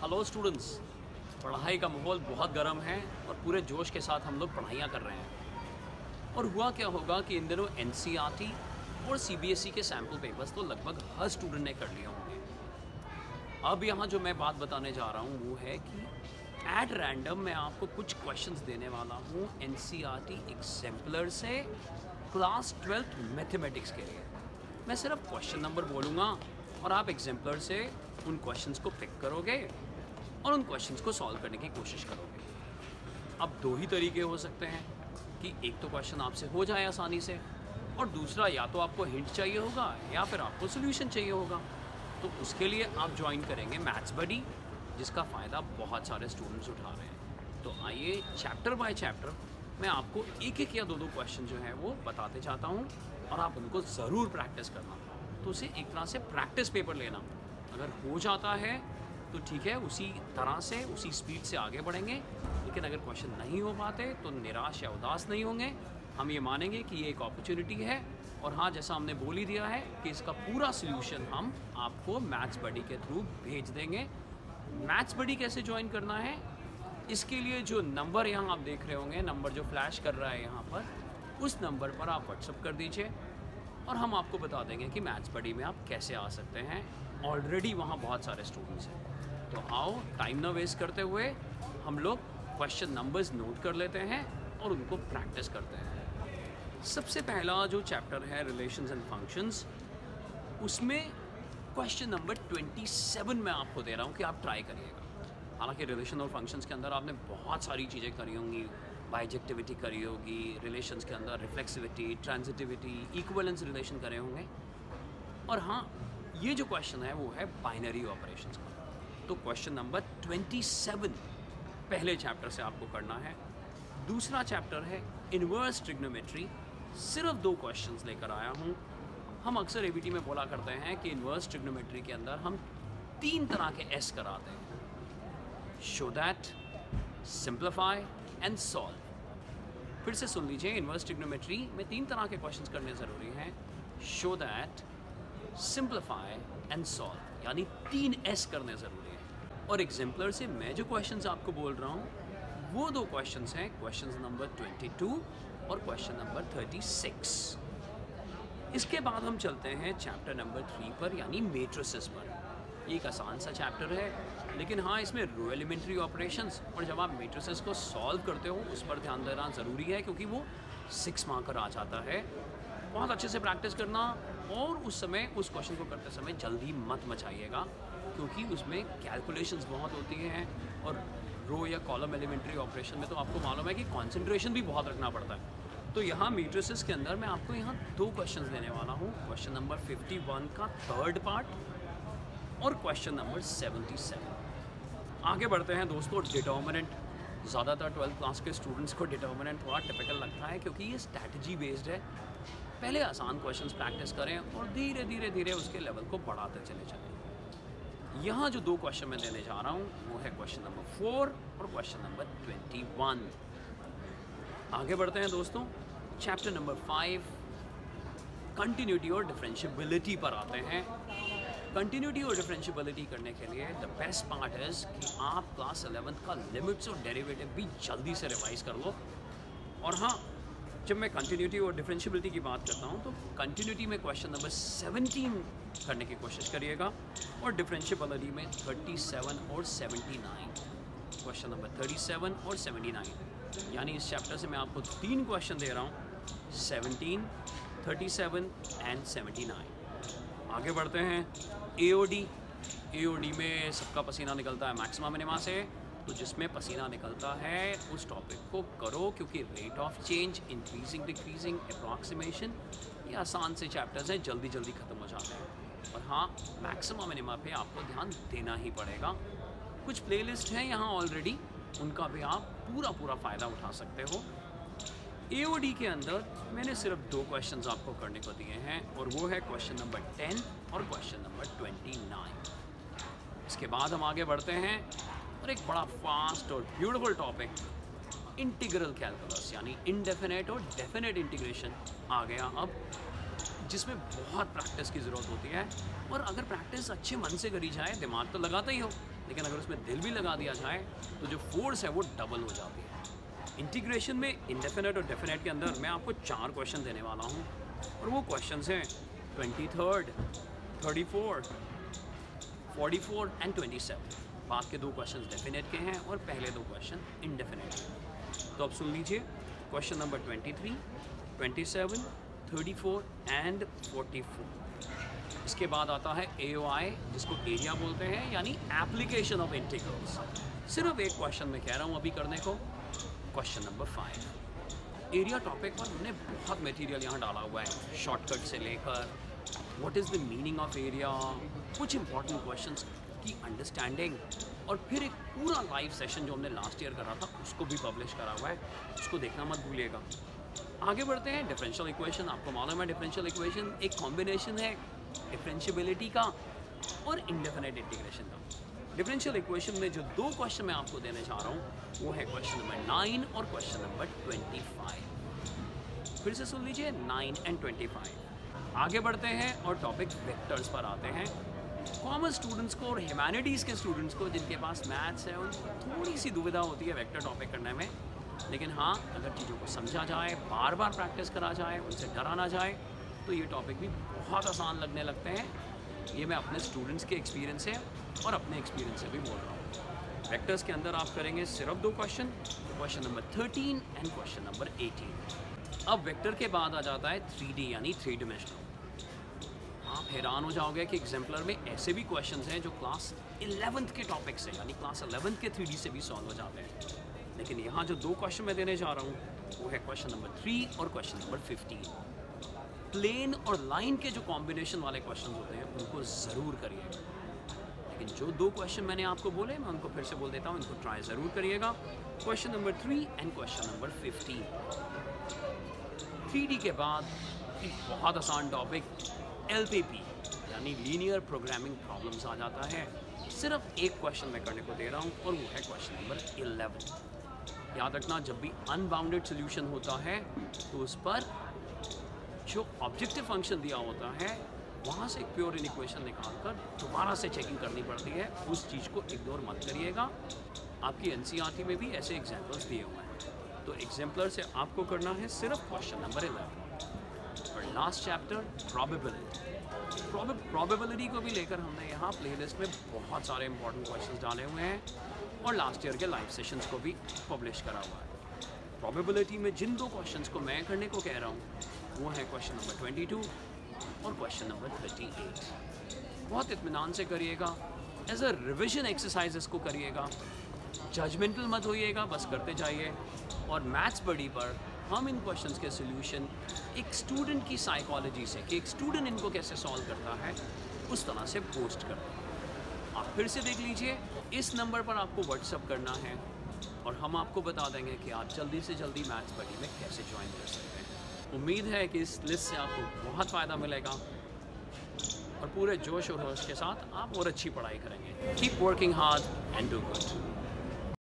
Hello students, पढ़ाई का माहौल बहुत गर्म है और पूरे जोश के साथ हम लोग पढ़ाइयाँ कर रहे हैं। और हुआ क्या होगा कि इन दिनों एनसीईआरटी और सीबीएसई के सैम्पल पेपर्स तो लगभग हर स्टूडेंट ने कर लिए होंगे। अब यहाँ जो मैं बात बताने जा रहा हूँ वो है कि एट रैंडम मैं आपको कुछ क्वेश्चंस देने वाला हूँ एनसीईआरटी एग्जाम्पलर से क्लास 12th मैथमेटिक्स के लिए। मैं सिर्फ क्वेश्चन नंबर बोलूँगा और आप एग्जाम्पलर से उन क्वेश्चंस को पिक करोगे और उन क्वेश्चंस को सॉल्व करने की कोशिश करोगे। अब दो ही तरीके हो सकते हैं कि एक तो क्वेश्चन आपसे हो जाए आसानी से और दूसरा या तो आपको हिंट चाहिए होगा या फिर आपको सोल्यूशन चाहिए होगा। तो उसके लिए आप ज्वाइन करेंगे मैथ्स बडी, जिसका फ़ायदा बहुत सारे स्टूडेंट्स उठा रहे हैं। तो आइए चैप्टर बाय चैप्टर मैं आपको एक एक या दो दो क्वेश्चन जो है वो बताते जाता हूँ और आप उनको ज़रूर प्रैक्टिस करना। तो उसे एक तरह से प्रैक्टिस पेपर लेना। अगर हो जाता है तो ठीक है, उसी तरह से उसी स्पीड से आगे बढ़ेंगे, लेकिन अगर क्वेश्चन नहीं हो पाते तो निराश या उदास नहीं होंगे। हम ये मानेंगे कि ये एक अपॉर्चुनिटी है और हाँ, जैसा हमने बोल ही दिया है कि इसका पूरा सोल्यूशन हम आपको मैथ्स बडी के थ्रू भेज देंगे। मैथ्स बडी कैसे ज्वाइन करना है, इसके लिए जो नंबर यहाँ आप देख रहे होंगे, नंबर जो फ्लैश कर रहा है यहाँ पर, उस नंबर पर आप व्हाट्सअप कर दीजिए और हम आपको बता देंगे कि मैथ्स बडी में आप कैसे आ सकते हैं। ऑलरेडी वहाँ बहुत सारे स्टूडेंट्स हैं। तो आओ, टाइम ना वेस्ट करते हुए हम लोग क्वेश्चन नंबर्स नोट कर लेते हैं और उनको प्रैक्टिस करते हैं। सबसे पहला जो चैप्टर है रिलेशंस एंड फंक्शंस, उसमें क्वेश्चन नंबर 27 मैं आपको दे रहा हूँ कि आप ट्राई करिएगा। हालांकि रिलेशन और फंक्शंस के अंदर आपने बहुत सारी चीज़ें करी होंगी, बाइजेक्टिविटी करी होगी, रिलेशंस के अंदर रिफ्लेक्सिविटी, ट्रांजिटिविटी, इक्विवेलेंस रिलेशन करे होंगे। और हाँ, ये जो क्वेश्चन है वो है बाइनरी ऑपरेशंस का। तो क्वेश्चन नंबर 27 पहले चैप्टर से आपको करना है। दूसरा चैप्टर है इन्वर्स ट्रिग्नोमेट्री। सिर्फ दो क्वेश्चंस लेकर आया हूँ। हम अक्सर एबीटी में बोला करते हैं कि इन्वर्स ट्रिग्नोमेट्री के अंदर हम 3 तरह के एस कराते हैं: show that, simplify and solve. फिर से सुन लीजिए, इन्वर्स ट्रिग्नोमेट्री में 3 तरह के क्वेश्चंस करने ज़रूरी हैं: show that, simplify and solve, यानी 3 एस करने ज़रूरी है। और एग्जाम्पलर से मैं जो क्वेश्चंस आपको बोल रहा हूँ वो दो क्वेश्चंस हैं, क्वेश्चन नंबर 22 और क्वेश्चन नंबर 36। इसके बाद हम चलते हैं चैप्टर नंबर 3 पर, यानी मैट्रिसेस पर। एक आसान सा चैप्टर है, लेकिन हाँ, इसमें रो एलिमेंट्री ऑपरेशंस और जब आप मैट्रिसेस को सॉल्व करते हो उस पर ध्यान देना ज़रूरी है, क्योंकि वो 6 मार्कर आ जाता है। बहुत अच्छे से प्रैक्टिस करना और उस समय उस क्वेश्चन को करते समय जल्दी मत मचाइएगा, क्योंकि उसमें कैलकुलेशंस बहुत होती हैं और रो या कॉलम एलिमेंट्री ऑपरेशन में तो आपको मालूम है कि कंसंट्रेशन भी बहुत रखना पड़ता है। तो यहाँ मैट्रिसेस के अंदर मैं आपको यहाँ 2 क्वेश्चंस देने वाला हूँ, क्वेश्चन नंबर 51 का 3rd पार्ट और क्वेश्चन नंबर 77। आगे बढ़ते हैं दोस्तों। डिटर्मिनेंट, ज़्यादातर 12th क्लास के स्टूडेंट्स को डिटर्मिनेंट थोड़ा टिपिकल लगता है, क्योंकि ये स्ट्रैटेजी बेस्ड है। पहले आसान क्वेश्चंस प्रैक्टिस करें और धीरे धीरे धीरे उसके लेवल को बढ़ाते चले जाएं। यहाँ जो 2 क्वेश्चन मैं देने जा रहा हूँ वो है क्वेश्चन नंबर 4 और क्वेश्चन नंबर 21। आगे बढ़ते हैं दोस्तों। चैप्टर नंबर 5 कंटिन्यूटी और डिफरेंशिएबिलिटी पर आते हैं। कंटिन्यूटी और डिफरेंशिएबिलिटी करने के लिए द बेस्ट पार्ट इज़ कि आप क्लास 11th का लिमिट्स और डेरिवेटिव भी जल्दी से रिवाइज कर लो। और हाँ, जब मैं कंटिन्यूटी और डिफरेंशिएबिलिटी की बात करता हूँ तो कंटिन्यूटी में क्वेश्चन नंबर 17 करने की कोशिश करिएगा और डिफरेंशिएबिलिटी में 37 और 79। क्वेश्चन नंबर 37 और 79, यानी इस चैप्टर से मैं आपको 3 क्वेश्चन दे रहा हूँ: 17, 37 एंड 79। आगे बढ़ते हैं। एओडी में सबका पसीना निकलता है मैक्सिमा मिनिमा से, तो जिसमें पसीना निकलता है उस टॉपिक को करो, क्योंकि rate of change, increasing decreasing, approximation, ये आसान से चैप्टर्स हैं, जल्दी जल्दी ख़त्म हो जाते हैं। और हाँ, मैक्सिमा मिनिमा पे आपको ध्यान देना ही पड़ेगा। कुछ प्लेलिस्ट हैं यहाँ ऑलरेडी, उनका भी आप पूरा फ़ायदा उठा सकते हो। एओडी के अंदर मैंने सिर्फ 2 क्वेश्चंस आपको करने को दिए हैं और वो है क्वेश्चन नंबर 10 और क्वेश्चन नंबर 29। इसके बाद हम आगे बढ़ते हैं और एक बड़ा फास्ट और ब्यूटीफुल टॉपिक, इंटीग्रल कैलकुलस, यानी इनडेफिनेट और डेफिनेट इंटीग्रेशन आ गया अब, जिसमें बहुत प्रैक्टिस की ज़रूरत होती है। और अगर प्रैक्टिस अच्छे मन से करी जाए, दिमाग तो लगाता ही हो, लेकिन अगर उसमें दिल भी लगा दिया जाए तो जो फोर्स है वो डबल हो जाती है। इंटीग्रेशन में इंडेफिनेट और डेफिनेट के अंदर मैं आपको 4 क्वेश्चन देने वाला हूँ और वो क्वेश्चन हैं 23rd, 34, 44 एंड 27। बाद के 2 क्वेश्चन डेफिनेट के हैं और पहले 2 क्वेश्चन इंडेफिनेट के। तो अब सुन लीजिए क्वेश्चन नंबर 23, 27, 34 एंड 44। इसके बाद आता है AOI, जिसको एरिया बोलते हैं, यानी एप्लीकेशन ऑफ इंटीग्रल्स। सिर्फ एक क्वेश्चन में कह रहा हूँ अभी करने को, क्वेश्चन नंबर 5। एरिया टॉपिक पर हमने बहुत मटेरियल यहाँ डाला हुआ है, शॉर्टकट से लेकर what is the meaning of area, कुछ इंपॉर्टेंट क्वेश्चंस की अंडरस्टैंडिंग, और फिर एक पूरा लाइव सेशन जो हमने लास्ट ईयर करा था उसको भी पब्लिश करा हुआ है, उसको देखना मत भूलिएगा। आगे बढ़ते हैं। डिफरेंशियल इक्वेशन, आपको मालूम है डिफरेंशियल इक्वेशन एक कॉम्बिनेशन है डिफरेंशिएबिलिटी का और इंडेफिनेट इंटीग्रेशन का। डिफरेंशियल इक्वेशन में जो 2 क्वेश्चन मैं आपको देने जा रहा हूँ वो है क्वेश्चन नंबर 9 और क्वेश्चन नंबर 25। फिर से सुन लीजिए 9 एंड 25। आगे बढ़ते हैं और टॉपिक वेक्टर्स पर आते हैं। कॉमर्स स्टूडेंट्स को और ह्यूमैनिटीज़ के स्टूडेंट्स को जिनके पास मैथ्स है उनको थोड़ी सी दुविधा होती है वेक्टर टॉपिक करने में, लेकिन हाँ अगर चीज़ों को समझा जाए, बार बार प्रैक्टिस करा जाए, उनसे डरा ना जाए तो ये टॉपिक भी बहुत आसान लगने लगते हैं। ये मैं अपने स्टूडेंट्स के एक्सपीरियंस से और अपने एक्सपीरियंस से भी बोल रहा हूँ। वेक्टर्स के अंदर आप करेंगे सिर्फ 2 question, question number 13 and question number 18। अब वेक्टर के बाद आ जाता है 3D यानी 3 डिमेंशनल। आप हैरान हो जाओगे कि एग्जाम्पलर में ऐसे भी क्वेश्चंस हैं जो क्लास 11th के टॉपिक से यानी क्लास 11th के 3D से भी सॉल्व हो जाते हैं। लेकिन यहाँ जो 2 क्वेश्चन मैं देने जा रहा हूँ वो है क्वेश्चन नंबर 3 और क्वेश्चन नंबर 15। प्लेन और लाइन के जो कॉम्बिनेशन वाले क्वेश्चन होते हैं उनको ज़रूर करिएगा। लेकिन जो 2 क्वेश्चन मैंने आपको बोले मैं उनको फिर से बोल देता हूँ, इनको ट्राई ज़रूर करिएगा। Question number 3 and question number 15। 3D के बाद एक बहुत आसान टॉपिक LPP यानी लीनियर प्रोग्रामिंग प्रॉब्लम्स आ जाता है। सिर्फ एक क्वेश्चन मैं करने को दे रहा हूँ और वो है क्वेश्चन नंबर 11। याद रखना, जब भी अनबाउंडेड सोल्यूशन होता है तो उस पर जो ऑब्जेक्टिव फंक्शन दिया होता है वहाँ से एक प्योर इक्वेशन निकाल कर दोबारा से चेकिंग करनी पड़ती है। उस चीज़ को इग्नोर मत करिएगा। आपकी NCERT में भी ऐसे एग्जाम्पल्स दिए हुए हैं। तो एग्जाम्पलर से आपको करना है सिर्फ क्वेश्चन नंबर 11 और लास्ट चैप्टर प्रोबेबिलिटी को भी लेकर हमने यहाँ प्लेलिस्ट में बहुत सारे इंपॉर्टेंट क्वेश्चंस डाले हुए हैं और लास्ट ईयर के लाइव सेशंस को भी पब्लिश करा हुआ है। प्रोबेबिलिटी में जिन 2 क्वेश्चंस को मैं करने को कह रहा हूँ वो है क्वेश्चन नंबर 22 और क्वेश्चन नंबर 38। बहुत इत्मीनान से करिएगा, एज अ रिविजन एक्सरसाइज इसको करिएगा, जजमेंटल मत होइएगा, बस करते जाइए। और मैथ्स बडी पर हम इन क्वेश्चंस के सोल्यूशन एक स्टूडेंट की साइकोलॉजी से कि एक स्टूडेंट इनको कैसे सॉल्व करता है उस तरह से पोस्ट करते हैं। आप फिर से देख लीजिए, इस नंबर पर आपको व्हाट्सअप करना है और हम आपको बता देंगे कि आप जल्दी से जल्दी मैथ्स बडी में कैसे ज्वाइन कर सकते हैं। उम्मीद है कि इस लिस्ट से आपको बहुत फ़ायदा मिलेगा और पूरे जोश और होश के साथ आप और अच्छी पढ़ाई करेंगे। Keep working hard and do good.